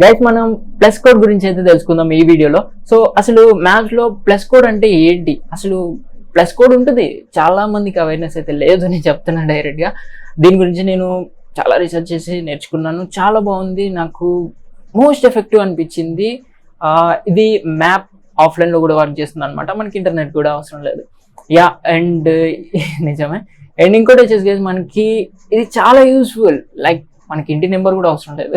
Guys మనం plus code గురించి అయితే తెలుసుకుందాం ఈ వీడియోలో. సో అసలు మ్యాథ్స్ లో ప్లస్ కోడ్ అంటే ఏంటి, అసలు ప్లస్ కోడ్ ఉంటుంది, చాలా మందికి అవేర్నెస్ అయితే లేదు అని చెప్తున్నాను డైరెక్ట్ గా. దీని గురించి నేను చాలా రీసెర్చ్ చేసి నేర్చుకున్నాను, చాలా బాగుంది, నాకు మోస్ట్ ఎఫెక్టివ్ అనిపించింది. ఇది మ్యాప్ ఆఫ్లైన్ లో కూడా వర్క్ చేస్తుంది అనమాట, మనకి ఇంటర్నెట్ కూడా అవసరం లేదు. యా అండ్ నిజమే. అండ్ ఇంకోటి వచ్చేసి మనకి ఇది చాలా యూస్ఫుల్, లైక్ మనకి ఇంటి నెంబర్ కూడా అవసరం లేదు.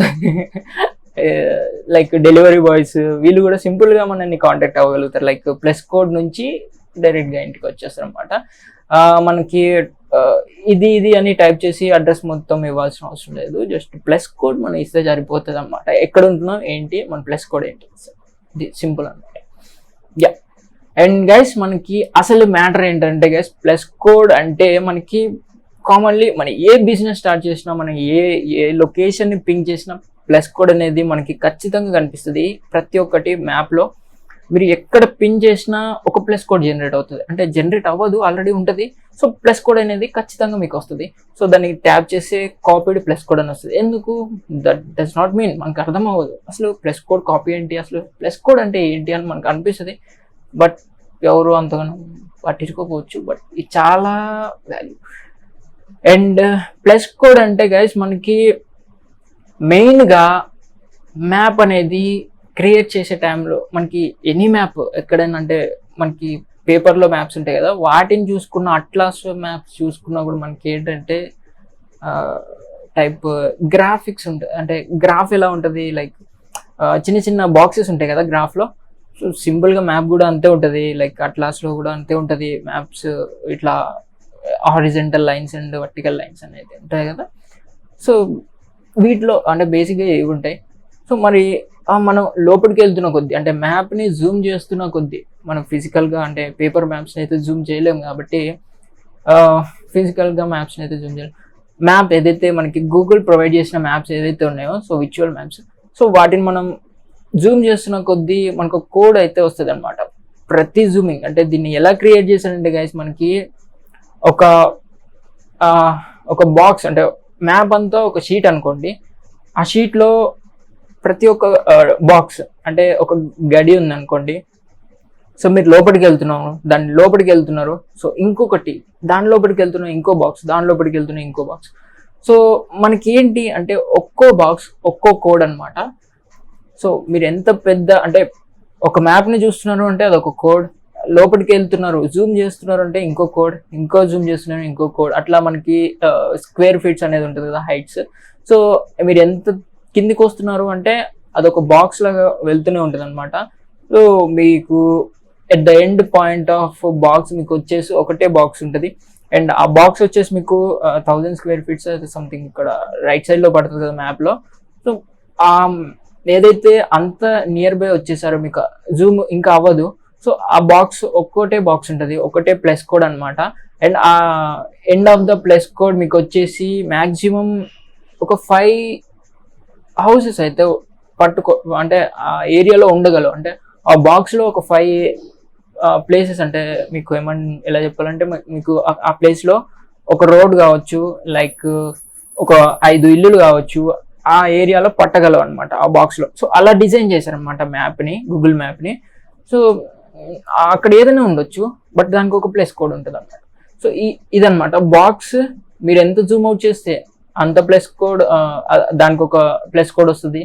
లైక్ డెలివరీ బాయ్స్ వీళ్ళు కూడా సింపుల్ గా మనల్ని కాంటాక్ట్ అవ్వగలుగుతారు, లైక్ ప్లస్ కోడ్ నుంచి డైరెక్ట్ గా ఇంటికి వచ్చేస్తారు అనమాట. మనకి ఇది ఇది అని టైప్ చేసి అడ్రస్ మొత్తం ఇవ్వాల్సిన అవసరం లేదు, జస్ట్ ప్లస్ కోడ్ మనం ఇస్తే సరిపోతుంది అనమాట. ఎక్కడ ఉంటున్నాం ఏంటి, మన ప్లస్ కోడ్ ఏంటి, ఇది సింపుల్ అనమాట. యా అండ్ గైస్ మనకి అసలు మ్యాటర్ ఏంటంటే గైస్, ప్లస్ కోడ్ అంటే మనకి కామన్లీ మనం ఏ బిజినెస్ స్టార్ట్ చేసినా, మనం ఏ లొకేషన్ ని పింక్ చేసినా ప్లస్ కోడ్ అనేది మనకి ఖచ్చితంగా కనిపిస్తుంది. ప్రతి ఒక్కటి మ్యాప్లో మీరు ఎక్కడ పిన్ చేసినా ఒక ప్లస్ కోడ్ జనరేట్ అవుతుంది, అంటే జనరేట్ అవ్వదు, ఆల్రెడీ ఉంటుంది. సో ప్లస్ కోడ్ అనేది ఖచ్చితంగా మీకు వస్తుంది. సో దాన్ని ట్యాప్ చేస్తే కాపీడ్ ప్లస్ కోడ్ అని వస్తుంది. ఎందుకు, దట్ డస్ నాట్ మీన్ మనకు అర్థం అవ్వదు అసలు ప్లస్ కోడ్ కాపీ ఏంటి, అసలు ప్లస్ కోడ్ అంటే ఏంటి అని మనకు అనిపిస్తుంది. బట్ ఎవరు అంతగానో పట్టించుకోకపోవచ్చు, బట్ ఇది చాలా వాల్యూ. అండ్ ప్లస్ కోడ్ అంటే గైస్ మనకి మెయిన్గా మ్యాప్ అనేది క్రియేట్ చేసే టైంలో మనకి ఎనీ మ్యాప్ ఎక్కడైనా, అంటే మనకి పేపర్లో మ్యాప్స్ ఉంటాయి కదా, వాటిని చూసుకున్న, అట్లాస్ మ్యాప్స్ చూసుకున్నా కూడా మనకి ఏంటంటే టైప్ గ్రాఫిక్స్ ఉంటుంది. అంటే గ్రాఫ్ ఎలా ఉంటుంది, లైక్ చిన్న చిన్న బాక్సెస్ ఉంటాయి కదా గ్రాఫ్లో. సో సింపుల్గా మ్యాప్ కూడా అంతే ఉంటుంది, లైక్ అట్లాస్లో కూడా అంతే ఉంటుంది. మ్యాప్స్ ఇట్లా horizontal lines and vertical lines అనేది ఉంటాయి కదా. సో వీటిలో అంటే బేసిక్గా ఏవి ఉంటాయి. సో మరి మనం లోపలికి వెళ్తున్న కొద్దీ, అంటే మ్యాప్ని జూమ్ చేస్తున్న కొద్దీ, మనం ఫిజికల్గా అంటే పేపర్ మ్యాప్స్ని అయితే జూమ్ చేయలేము కాబట్టి ఫిజికల్గా మ్యాప్స్ని అయితే జూమ్ చేయలేము. మ్యాప్ ఏదైతే మనకి గూగుల్ ప్రొవైడ్ చేసిన మ్యాప్స్ ఏదైతే ఉన్నాయో, సో విర్చువల్ మ్యాప్స్, సో వాటిని మనం జూమ్ చేస్తున్న కొద్దీ మనకు కోడ్ అయితే వస్తుంది అనమాట. ప్రతి జూమింగ్ అంటే దీన్ని ఎలా క్రియేట్ చేశారంటే గైస్, మనకి ఒక బాక్స్, అంటే మ్యాప్ అంతా ఒక షీట్ అనుకోండి. ఆ షీట్లో ప్రతి ఒక్క బాక్స్ అంటే ఒక గడి ఉంది అనుకోండి. సో మీరు లోపలికి వెళ్తున్నాము, దాని లోపలికి వెళ్తున్నారు, సో ఇంకొకటి దాని లోపలికి వెళ్తున్న ఇంకో బాక్స్, దాని లోపలికి వెళ్తున్న ఇంకో బాక్స్. సో మనకి ఏంటి అంటే ఒక్కో బాక్స్ ఒక్కో కోడ్ అనమాట. సో మీరు ఎంత పెద్ద, అంటే ఒక మ్యాప్ని చూస్తున్నారు అంటే అదొక కోడ్, లోపలికి వెళ్తున్నారు జూమ్ చేస్తున్నారు అంటే ఇంకో కోడ్, ఇంకో జూమ్ చేస్తున్నారు ఇంకో కోడ్, అట్లా మనకి స్క్వేర్ ఫీట్స్ అనేది ఉంటుంది కదా, హైట్స్. సో మీరు ఎంత కిందికి వస్తున్నారు అంటే అదొక బాక్స్ లాగా వెళ్తూనే ఉంటుంది అనమాట. సో మీకు at the end point of box మీకు వచ్చేసి ఒకటే బాక్స్ ఉంటుంది. అండ్ ఆ బాక్స్ వచ్చేసి మీకు 1000 స్క్వేర్ ఫీట్స్ అయితే సంథింగ్ ఇక్కడ రైట్ సైడ్ లో పడుతుంది కదా మ్యాప్ లో. సో ఏదైతే అంత నియర్ బై వచ్చేసారో మీకు జూమ్ ఇంకా అవ్వదు. సో ఆ బాక్స్ ఒక్కోటే బాక్స్ ఉంటుంది, ఒకటే ప్లస్ కోడ్ అనమాట. అండ్ ఆ end of the plus code మీకు వచ్చేసి మ్యాక్సిమం ఒక 5 హౌసెస్ అయితే అంటే ఆ ఏరియాలో ఉండగలవు. అంటే ఆ బాక్స్లో ఒక 5 ప్లేసెస్, అంటే మీకు ఎలా చెప్పాలంటే మీకు ఆ ప్లేస్లో ఒక రోడ్ కావచ్చు, లైక్ ఒక 5 ఇల్లులు కావచ్చు, ఆ ఏరియాలో పట్టగలవు అనమాట ఆ బాక్స్లో. సో అలా డిజైన్ చేశారనమాట మ్యాప్ని, గూగుల్ మ్యాప్ని. సో అక్కడ ఏదైనా ఉండొచ్చు, బట్ దానికి ఒక ప్లస్ కోడ్ ఉంటుంది అనమాట. సో ఇదనమాట బాక్స్. మీరు ఎంత జూమ్ అవుట్ చేస్తే అంత ప్లస్ కోడ్, దానికి ఒక ప్లస్ కోడ్ వస్తుంది.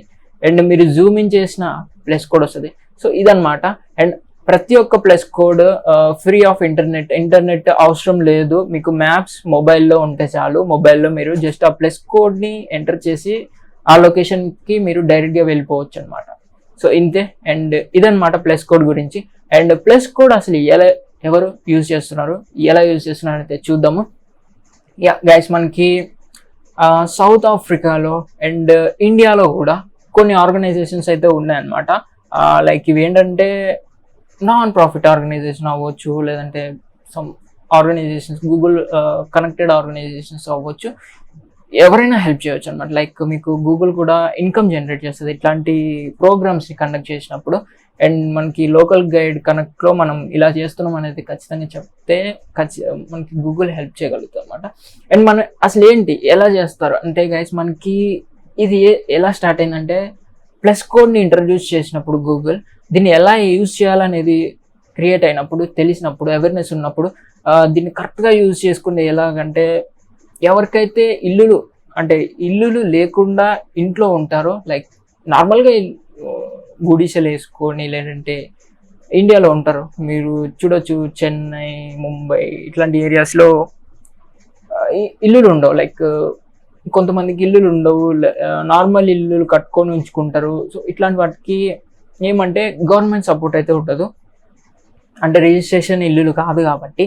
అండ్ మీరు జూమ్ ఇన్ చేసిన ప్లస్ కోడ్ వస్తుంది. సో ఇదనమాట. అండ్ ప్రతి ఒక్క plus code free of internet అవసరం లేదు. మీకు మ్యాప్స్ మొబైల్లో ఉంటే చాలు, మొబైల్లో మీరు జస్ట్ ఆ ప్లస్ కోడ్ని ఎంటర్ చేసి ఆ లొకేషన్కి మీరు డైరెక్ట్గా వెళ్ళిపోవచ్చు అనమాట. సో ఇంతే. అండ్ ఇదనమాట ప్లస్ కోడ్ గురించి. అండ్ ప్లస్ కోడ్ అసలు ఎవరు యూజ్ చేస్తున్నారు, ఎలా యూజ్ చేస్తున్నారు అయితే చూద్దాము. యా గైస్ మనకి సౌత్ ఆఫ్రికాలో అండ్ ఇండియాలో కూడా కొన్ని ఆర్గనైజేషన్స్ అయితే ఉన్నాయన్నమాట. లైక్ ఇవి ఏంటంటే నాన్ ప్రాఫిట్ ఆర్గనైజేషన్ అవ్వచ్చు, లేదంటే some organisations, Google connected organisations అవ్వచ్చు, ఎవరైనా హెల్ప్ చేయవచ్చు అనమాట. లైక్ మీకు గూగుల్ కూడా ఇన్కమ్ జనరేట్ చేస్తుంది ఇట్లాంటి ప్రోగ్రామ్స్ని కండక్ట్ చేసినప్పుడు. అండ్ మనకి లోకల్ గైడ్ కనెక్ట్లో మనం ఇలా చేస్తున్నాం అనేది ఖచ్చితంగా చెప్తే మనకి గూగుల్ హెల్ప్ చేయగలుగుతుంది అనమాట. అండ్ మనం అసలు ఏంటి ఎలా చేస్తారు అంటే గైస్, మనకి ఇది ఎలా స్టార్ట్ అయిందంటే ప్లస్ కోడ్ని ఇంట్రడ్యూస్ చేసినప్పుడు గూగుల్ దీన్ని ఎలా యూజ్ చేయాలనేది క్రియేట్ అయినప్పుడు, తెలిసినప్పుడు, అవేర్నెస్ ఉన్నప్పుడు దీన్ని కరెక్ట్గా యూజ్ చేసుకునే ఎలాగంటే ఎవరికైతే ఇల్లులు లేకుండా ఇంట్లో ఉంటారో, లైక్ నార్మల్గా గుడిసెలు వేసుకొని లేదంటే ఇండియాలో ఉంటారు, మీరు చూడొచ్చు చెన్నై, ముంబై ఇట్లాంటి ఏరియాస్లో ఇల్లులు ఉండవు, లైక్ కొంతమందికి ఇల్లులు ఉండవు, నార్మల్ ఇల్లులు కట్టుకొని ఉంచుకుంటారు. సో ఇట్లాంటి వాటికి ఏమంటే గవర్నమెంట్ సపోర్ట్ అయితే ఉండదు, అంటే రిజిస్ట్రేషన్ ఇల్లులు కాదు కాబట్టి,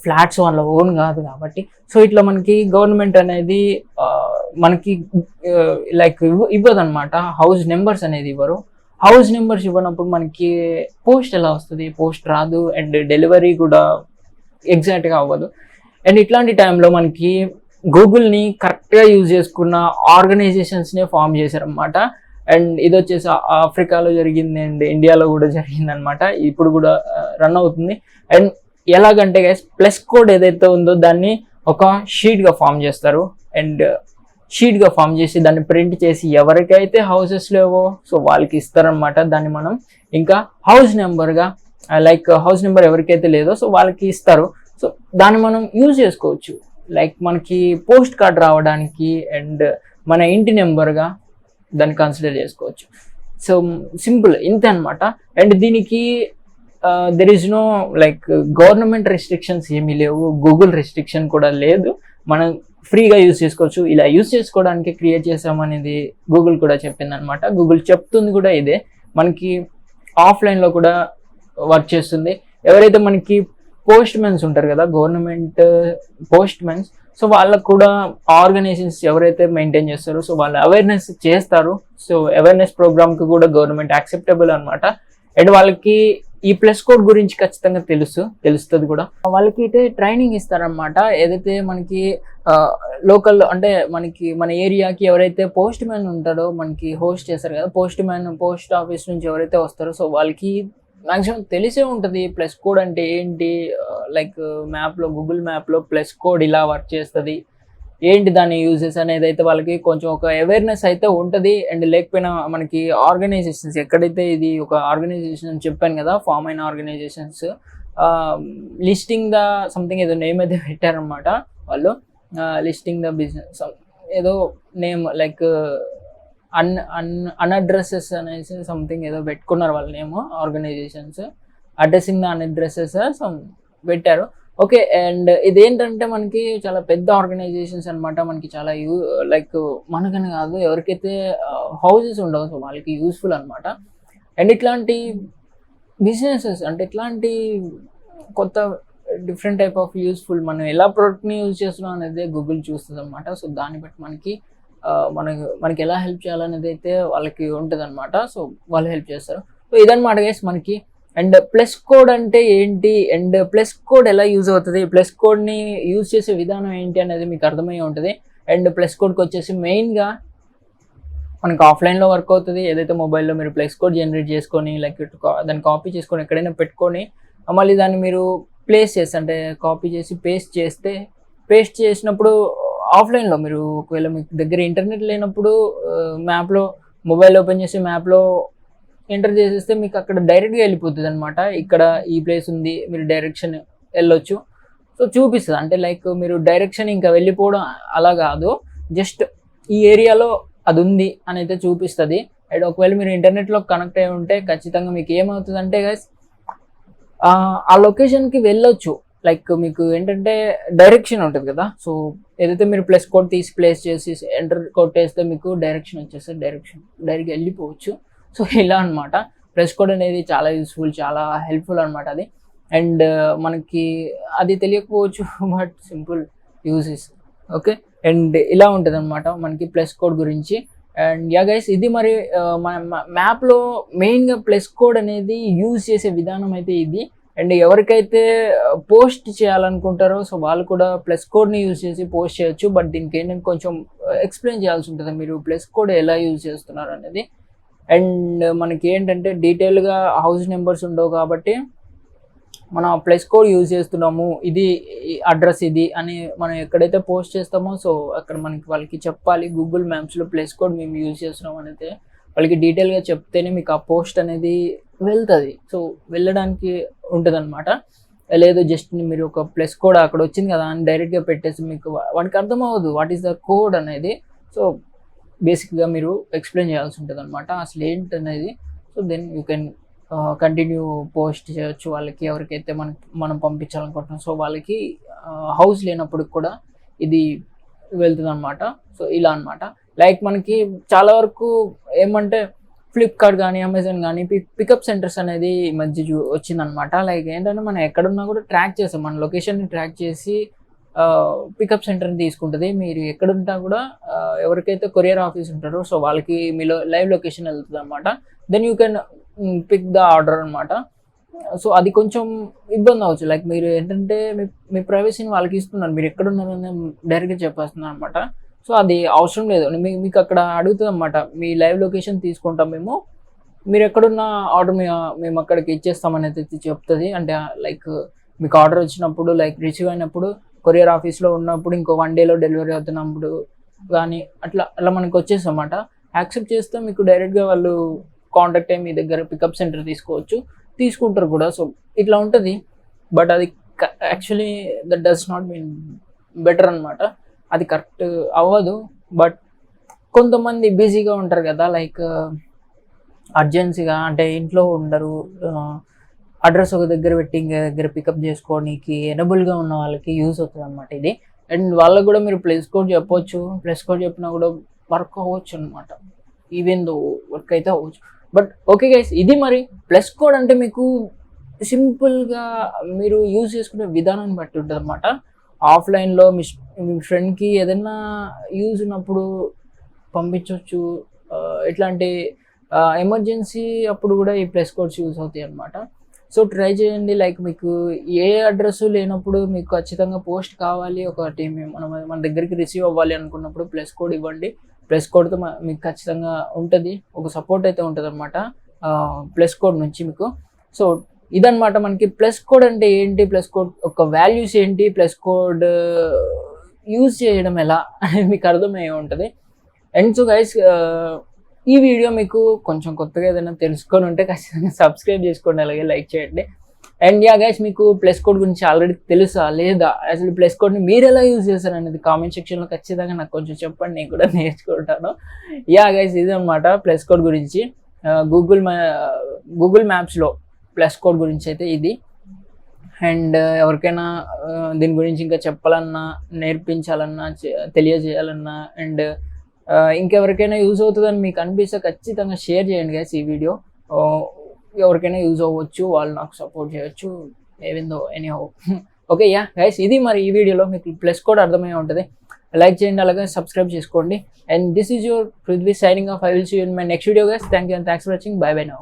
ఫ్లాట్స్ వాళ్ళ ఓన్ కాదు కాబట్టి. సో ఇట్లా మనకి గవర్నమెంట్ అనేది మనకి లైక్ ఇవ్వదన్నమాట, హౌస్ నెంబర్స్ అనేది ఇవ్వరు. హౌస్ నెంబర్స్ ఇవ్వనప్పుడు మనకి పోస్ట్ ఎలా వస్తుంది? పోస్ట్ రాదు, అండ్ డెలివరీ కూడా ఎగ్జాక్ట్గా అవ్వదు. అండ్ ఇట్లాంటి టైంలో మనకి గూగుల్ని కరెక్ట్గా యూజ్ చేసుకున్న ఆర్గనైజేషన్స్నే ఫామ్ చేశారనమాట. అండ్ ఇది వచ్చేసి ఆఫ్రికాలో జరిగింది అండ్ ఇండియాలో కూడా జరిగింది అనమాట, ఇప్పుడు కూడా రన్ అవుతుంది. అండ్ ఎలాగంటే గైస్, ప్లస్ కోడ్ ఏదైతే ఉందో దాన్ని ఒక షీట్గా ఫామ్ చేస్తారు, అండ్ షీట్గా ఫామ్ చేసి దాన్ని ప్రింట్ చేసి ఎవరికైతే హౌసెస్ లేవో సో వాళ్ళకి ఇస్తారనమాట. దాన్ని మనం ఇంకా హౌస్ నెంబర్గా, లైక్ హౌస్ నెంబర్ ఎవరికైతే లేదో సో వాళ్ళకి ఇస్తారు. సో దాన్ని మనం యూజ్ చేసుకోవచ్చు, లైక్ మనకి పోస్ట్ కార్డ్ రావడానికి అండ్ మన ఇంటి నెంబర్గా దాన్ని కన్సిడర్ చేసుకోవచ్చు. సో సింపుల్ ఇంతే అనమాట. అండ్ దీనికి there is no like government restrictions ఏమీ లేవు, గూగుల్ రెస్ట్రిక్షన్ కూడా లేదు, మనం ఫ్రీగా యూజ్ చేసుకోవచ్చు. ఇలా యూజ్ చేసుకోవడానికి క్రియేట్ చేసామనేది గూగుల్ కూడా చెప్పింది అనమాట. గూగుల్ చెప్తుంది కూడా ఇదే, మనకి ఆఫ్లైన్లో కూడా వర్క్ చేస్తుంది. ఎవరైతే మనకి పోస్ట్ మెన్స్ ఉంటారు కదా, గవర్నమెంట్ పోస్ట్ మెన్స్, సో వాళ్ళకు కూడా ఆర్గనైజేషన్స్ ఎవరైతే మెయింటైన్ చేస్తారో సో వాళ్ళు అవేర్నెస్ చేస్తారు. సో అవేర్నెస్ ప్రోగ్రామ్కి కూడా గవర్నమెంట్ యాక్సెప్టబుల్ అనమాట. అండ్ వాళ్ళకి ఈ ప్లస్ కోడ్ గురించి ఖచ్చితంగా తెలుస్తుంది కూడా. వాళ్ళకి అయితే ట్రైనింగ్ ఇస్తారనమాట. ఏదైతే మనకి లోకల్ అంటే మనకి మన ఏరియాకి ఎవరైతే పోస్ట్ మ్యాన్ ఉంటారో, మనకి హోస్ట్ చేస్తారు కదా పోస్ట్ ఆఫీస్ నుంచి ఎవరైతే వస్తారో సో వాళ్ళకి మ్యాక్సిమం తెలిసే ఉంటుంది ప్లస్ కోడ్ అంటే ఏంటి, లైక్ గూగుల్ మ్యాప్లో ప్లస్ కోడ్ ఇలా వర్క్ చేస్తుంది, ఏంటి దాని యూజెస్ అనేది అయితే వాళ్ళకి కొంచెం ఒక అవేర్నెస్ అయితే ఉంటుంది. అండ్ లేకపోయినా మనకి ఆర్గనైజేషన్స్ ఎక్కడైతే ఇది ఒక ఆర్గనైజేషన్ అని చెప్పాను కదా, ఫామ్ అయిన ఆర్గనైజేషన్స్ లిస్టింగ్ ద సంథింగ్ ఏదో నేమ్ అయితే పెట్టారనమాట వాళ్ళు, లిస్టింగ్ ద బిజినెస్ ఏదో నేమ్ లైక్ అన్అడ్రస్సెస్ అనేసి సంథింగ్ ఏదో పెట్టుకున్నారు వాళ్ళ నేమ్, ఆర్గనైజేషన్స్ అడ్రస్సింగ్ ద అన్అడ్రస్సెస్ పెట్టారు. ఓకే, అండ్ ఇదేంటంటే మనకి చాలా పెద్ద ఆర్గనైజేషన్స్ అనమాట, మనకి చాలా లైక్ మనకని కాదు ఎవరికైతే హౌసెస్ ఉండవు సో వాళ్ళకి యూస్ఫుల్ అనమాట. అండ్ ఇట్లాంటి బిజినెసెస్ అంటే ఇట్లాంటి కొత్త డిఫరెంట్ టైప్ ఆఫ్ యూస్ఫుల్ మనం ఎలా ప్రోడక్ట్ని యూజ్ చేస్తున్నాం అనేది గూగుల్ చూస్తుంది అనమాట. సో దాన్ని బట్టి మనకి ఎలా హెల్ప్ చేయాలనేది అయితే వాళ్ళకి ఉంటుంది అనమాట. సో వాళ్ళు హెల్ప్ చేస్తారు. సో ఇదన్నమాట గైస్ మనకి. అండ్ ప్లస్ కోడ్ అంటే ఏంటి, అండ్ ప్లస్ కోడ్ ఎలా యూజ్ అవుతుంది, ప్లస్ కోడ్ని యూజ్ చేసే విధానం ఏంటి అనేది మీకు అర్థమై ఉంటుంది. అండ్ ప్లస్ కోడ్కి వచ్చేసి మెయిన్గా మనకి ఆఫ్లైన్లో వర్క్ అవుతుంది. ఏదైతే మొబైల్లో మీరు ప్లస్ కోడ్ జనరేట్ చేసుకొని లైక్ దాన్ని కాపీ చేసుకొని ఎక్కడైనా పెట్టుకొని మళ్ళీ దాన్ని మీరు ప్లేస్ చేస్తే అంటే కాపీ చేసి పేస్ట్ చేసినప్పుడు ఆఫ్లైన్లో మీరు ఒకవేళ మీకు దగ్గర ఇంటర్నెట్ లేనప్పుడు మ్యాప్లో మొబైల్ ఓపెన్ చేసి మ్యాప్లో ఎంటర్ చేసేస్తే మీకు అక్కడ డైరెక్ట్గా వెళ్ళిపోతుంది అనమాట. ఇక్కడ ఈ ప్లేస్ ఉంది, మీరు డైరెక్షన్ వెళ్ళొచ్చు. సో చూపిస్తుంది అంటే లైక్ మీరు డైరెక్షన్ ఇంకా వెళ్ళిపోవడం అలా కాదు, జస్ట్ ఈ ఏరియాలో అది ఉంది అని అయితే చూపిస్తుంది. అండ్ ఒకవేళ మీరు ఇంటర్నెట్లో కనెక్ట్ అయి ఉంటే ఖచ్చితంగా మీకు ఏమవుతుంది అంటే గైస్ ఆ లొకేషన్కి వెళ్ళొచ్చు. లైక్ మీకు ఏంటంటే డైరెక్షన్ ఉంటుంది కదా, సో ఏదైతే మీరు ప్లస్ కోడ్ తీసి ప్లేస్ చేసి ఎంటర్ కొట్టేస్తే మీకు డైరెక్షన్ వచ్చేస్తే డైరెక్ట్గా వెళ్ళిపోవచ్చు. సో ఇలా అనమాట ప్లస్ కోడ్ అనేది చాలా యూస్ఫుల్, చాలా హెల్ప్ఫుల్ అనమాట అది. అండ్ మనకి అది తెలియకపోవచ్చు but simple uses. Okay, and ఇలా ఉంటుంది అనమాట మనకి ప్లస్ కోడ్ గురించి. అండ్ యా గైస్ ఇది మరి మన మ్యాప్లో మెయిన్గా ప్లస్ కోడ్ అనేది యూజ్ చేసే విధానం అయితే ఇది. అండ్ ఎవరికైతే పోస్ట్ చేయాలనుకుంటారో సో వాళ్ళు కూడా ప్లస్ కోడ్ని యూజ్ చేసి పోస్ట్ చేయొచ్చు. బట్ దీనికి ఏంటంటే కొంచెం ఎక్స్ప్లెయిన్ చేయాల్సి ఉంటుంది మీరు ప్లస్ కోడ్ ఎలా యూజ్ చేస్తున్నారు అనేది. అండ్ మనకి ఏంటంటే డీటెయిల్గా హౌస్ నెంబర్స్ ఉండవు కాబట్టి మనం ప్లస్ కోడ్ యూజ్ చేస్తున్నాము, ఇది అడ్రస్ ఇది అని మనం ఎక్కడైతే పోస్ట్ చేస్తామో సో అక్కడ వాళ్ళకి చెప్పాలి గూగుల్ మ్యాప్స్లో ప్లస్ కోడ్ మేము యూజ్ చేస్తున్నాం అనేది వాళ్ళకి డీటెయిల్గా చెప్తేనే మీకు ఆ పోస్ట్ అనేది వెళ్తుంది. సో వెళ్ళడానికి ఉంటుంది అనమాట. లేదు జస్ట్ మీరు ఒక ప్లస్ కోడ్ అక్కడ వచ్చింది కదా అని డైరెక్ట్గా పెట్టేసి మీకు వాడికి అర్థం అవ్వదు వాట్ ఈస్ ద కోడ్ అనేది. సో బేసిక్గా మీరు ఎక్స్ప్లెయిన్ చేయాల్సి ఉంటుంది అనమాట అసలు ఏంటి అనేది. So then you can continue post చేయొచ్చు వాళ్ళకి ఎవరికైతే మనం పంపించాలనుకుంటున్నాం. సో వాళ్ళకి హౌస్ లేనప్పుడు కూడా ఇది వెళ్తుంది అనమాట. సో ఇలా అనమాట. లైక్ మనకి చాలా వరకు ఏమంటే ఫ్లిప్కార్ట్ కానీ అమెజాన్ కానీ పికప్ సెంటర్స్ అనేది ఈ మధ్య వచ్చిందనమాట. లైక్ ఏంటంటే మనం ఎక్కడున్నా కూడా ట్రాక్ చేస్తాం, మన లొకేషన్ని ట్రాక్ చేసి పికప్ సెంటర్ని తీసుకుంటుంది. మీరు ఎక్కడుంటా కూడా ఎవరికైతే కొరియర్ ఆఫీస్ ఉంటారో సో వాళ్ళకి మీలో లైవ్ లొకేషన్ వెళ్తుంది అనమాట. Then you can pick the order అనమాట. సో అది కొంచెం ఇబ్బంది అవ్వచ్చు. లైక్ మీరు ఏంటంటే మీ ప్రైవసీని వాళ్ళకి ఇస్తున్నారు, మీరు ఎక్కడున్నారని డైరెక్ట్గా చెప్పేస్తున్నారు అనమాట. సో అది అవసరం లేదు. మీకు అక్కడ అడుగుతుంది అనమాట, మీ లైవ్ లొకేషన్ తీసుకుంటాం మేము, మీరు ఎక్కడున్న ఆర్డర్ మేము అక్కడికి ఇచ్చేస్తామనేది చెప్తుంది. అంటే లైక్ మీకు ఆర్డర్ వచ్చినప్పుడు లైక్ రిసీవ్ అయినప్పుడు కొరియర్ ఆఫీస్లో ఉన్నప్పుడు ఇంకో 1 డేలో డెలివరీ అవుతున్నప్పుడు కానీ అట్లా మనకి వచ్చేసి అన్నమాట. యాక్సెప్ట్ చేస్తే మీకు డైరెక్ట్గా వాళ్ళు కాంటాక్ట్ అయ్యి మీ దగ్గర పికప్ సెంటర్ తీసుకుంటారు కూడా. సో ఇట్లా ఉంటుంది. బట్ అది actually that does not mean better అనమాట. అది కరెక్ట్ అవ్వదు. బట్ కొంతమంది బిజీగా ఉంటారు కదా, లైక్ అర్జెన్సీగా అంటే ఇంట్లో ఉండరు, అడ్రస్ ఒక దగ్గర పెట్టి ఇంక దగ్గర పికప్ చేసుకోవడానికి ఎనబుల్గా ఉన్న వాళ్ళకి యూజ్ అవుతుంది అనమాట ఇది. అండ్ వాళ్ళకు కూడా మీరు ప్లస్ కోడ్ చెప్పొచ్చు, ప్లస్ కోడ్ చెప్పినా కూడా వర్క్ అవ్వచ్చు అనమాట. ఈవెన్ దో వర్క్ అయితే అవ్వచ్చు. బట్ ఓకే గైస్, ఇది మరి ప్లస్ కోడ్ అంటే మీకు సింపుల్గా మీరు యూజ్ చేసుకునే విధానాన్ని బట్టి ఉంటుంది అనమాట. ఆఫ్లైన్లో మీ ఫ్రెండ్కి ఏదైనా యూజ్ ఉన్నప్పుడు పంపించవచ్చు. ఇట్లాంటి ఎమర్జెన్సీ అప్పుడు కూడా ఈ ప్లస్ కోడ్స్ యూజ్ అవుతాయి అనమాట. సో ట్రై చేయండి. లైక్ మీకు ఏ అడ్రస్ లేనప్పుడు మీకు ఖచ్చితంగా పోస్ట్ కావాలి, ఒకటి మన దగ్గరికి రిసీవ్ అవ్వాలి అనుకున్నప్పుడు ప్లస్ కోడ్ ఇవ్వండి. ప్లస్ కోడ్తో మీకు ఖచ్చితంగా ఉంటుంది, ఒక సపోర్ట్ అయితే ఉంటుంది అనమాట ప్లస్ కోడ్ నుంచి మీకు. సో ఇదనమాట మనకి ప్లస్ కోడ్ అంటే ఏంటి, ప్లస్ కోడ్ ఒక వాల్యూస్ ఏంటి, ప్లస్ కోడ్ యూజ్ చేయడం ఎలా అనేది మీకు అర్థమయ్యే ఉంటుంది. అండ్ సో గైస్, ఈ వీడియో మీకు కొంచెం కొత్తగా ఏదైనా తెలుసుకొని ఉంటే ఖచ్చితంగా సబ్స్క్రైబ్ చేసుకోండి, అలాగే లైక్ చేయండి. అండ్ యా గైస్, మీకు ప్లస్ కోడ్ గురించి ఆల్రెడీ తెలుసా లేదా, అసలు ప్లస్ కోడ్ని మీరు ఎలా యూజ్ చేస్తారు అనేది కామెంట్ సెక్షన్లో ఖచ్చితంగా నాకు కొంచెం చెప్పండి, నేను కూడా నేర్చుకుంటాను. యా గైస్, ఇది అనమాట ప్లస్ కోడ్ గురించి. గూగుల్ మ్యాప్స్లో ప్లస్ కోడ్ గురించి అయితే ఇది. అండ్ ఎవరికైనా దీని గురించి ఇంకా చెప్పాలన్నా, నేర్పించాలన్నా, తెలియజేయాలన్నా, అండ్ ఇంకెవరికైనా యూజ్ అవుతుందని మీకు అనిపిస్తే ఖచ్చితంగా షేర్ చేయండి గైస్ ఈ వీడియో. ఎవరికైనా యూజ్ అవ్వచ్చు, వాళ్ళు నాకు సపోర్ట్ చేయొచ్చు, ఏవిందో ఎనీహౌ. ఓకే యా గైస్, ఇది మరి ఈ వీడియోలో మీకు ప్లస్ కోడ్ అర్థమయ్యే ఉంటుంది. లైక్ చేయండి, అలాగే సబ్స్క్రైబ్ చేసుకోండి. And this is your Prithvi signing off. I will see you in my next video guys. Thank you and thanks for watching. Bye bye now.